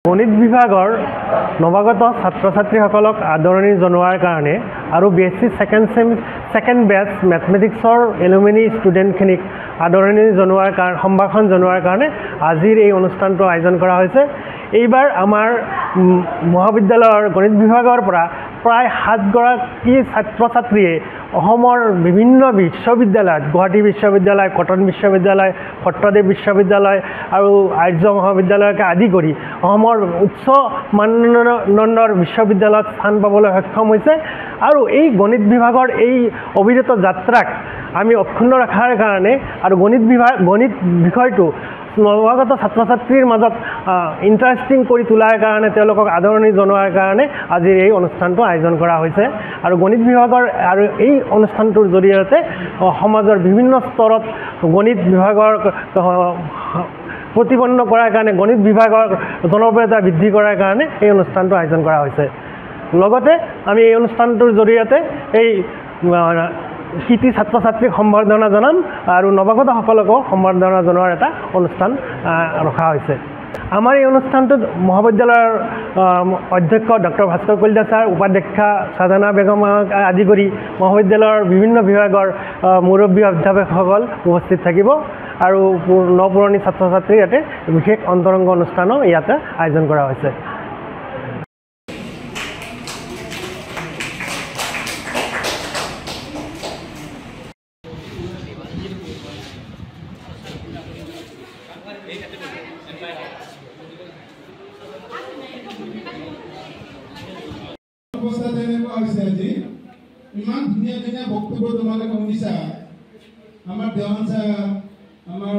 গণিত বিভাগৰ নৱাগত ছাত্ৰ ছাত্ৰীসকলক আদৰণি জনোৱাৰ কাৰণে আৰু বিএসসি সেকেন্ড বেচ ম্যাথমেটিক্সৰ এলুমিনি ষ্টুডেণ্টখিনিক আদৰণি জনোৱাৰ কাৰণে সম্ভাষণ জনোৱাৰ কাৰণে আজিৰ এই অনুষ্ঠানটো আয়োজন কৰা হৈছে। এইবাৰ আমাৰ মহাবিদ্যালয়ৰ গণিত বিভাগৰ পৰা প্ৰায় 7 গৰাকী ছাত্ৰ ছাত্ৰীয়ে অসমৰ বিভিন্ন বিশ্ববিদ্যালয়ত গুৱাহাটী বিশ্ববিদ্যালয়, কটন বিশ্ববিদ্যালয়, ভট্টদেৱ বিশ্ববিদ্যালয় আৰু আৰ্য মহাবিদ্যালয়কে আদি কৰি অসমৰ উচ্চ মানদণ্ডৰ বিশ্ববিদ্যালয়ত স্থান পাবলৈ সক্ষম হৈছে। আৰু এই গণিত বিভাগৰ এই অবিৰত যাত্ৰাক আমি অক্ষুণ্ণ ৰখাৰ কাৰণে আৰু গণিত বিষয়টো নৱাগত ছাত্ৰ ছাত্ৰীৰ মাজত ইণ্টাৰেষ্টিং কৰি তোলাৰ কাৰণে তেওঁলোকক আদৰণি জনোৱাৰ কাৰণে আজিৰ এই অনুষ্ঠানটো আয়োজন কৰা হৈছে। আৰু গণিত বিভাগৰ আৰু এই অনুষ্ঠানটোৰ জৰিয়তে সমাজৰ বিভিন্ন স্তৰত গণিত বিভাগৰ প্ৰতিপন্ন কৰাৰ কাৰণে গণিত বিভাগৰ জনপ্ৰিয়তা বৃদ্ধি কৰাৰ কাৰণে এই অনুষ্ঠানটো আয়োজন কৰা হৈছে। লগতে আমি এই অনুষ্ঠানটোৰ জৰিয়তে এই কৃতি ছাত্ৰ ছাত্ৰীক সম্বৰ্ধনা জনাম আৰু নৱাগতসকলকো সম্বৰ্ধনা জনোৱাৰ এটা অনুষ্ঠান ৰখা হৈছে। আমাৰ এই অনুষ্ঠানটোত মহাবিদ্যালয়ৰ অধ্যক্ষ ডক্টৰ ভাস্কৰ কলিতা ছাৰ, উপাধ্যক্ষা সাধনা বেগম আদি কৰি মহাবিদ্যালয়ৰ বিভিন্ন বিভাগৰ মুৰব্বী অধ্যাপকসকল উপস্থিত থাকিব আৰু নপুৰণি ছাত্ৰ ছাত্ৰীৰ ইয়াতে বিশেষ অন্তৰংগ অনুষ্ঠানো ইয়াতে আয়োজন কৰা হৈছে। ইমান ধুনীয়া ধুনীয়া বক্তব্য তোমালোকে শুনিছা। আমাৰ দেৱান ছাৰ, আমাৰ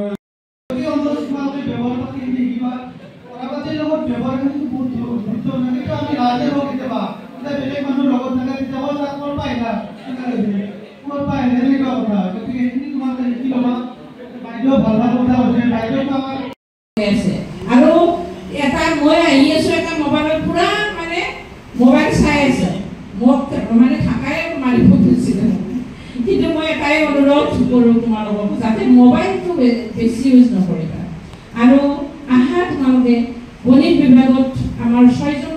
আৰু এটা মই আহি আছো এটা মোবাইলত পুৰা মানে মোবাইল চাই আছে মোক মানে থাকাই মাৰি ফুটিছিল। কিন্তু মই এটাই অনুৰোধ কৰোঁ তোমালোকক যাতে মোবাইলটো বেছি ইউজ নকৰিবা আৰু আহা তোমালোকে গণিত বিভাগত আমাৰ 6জন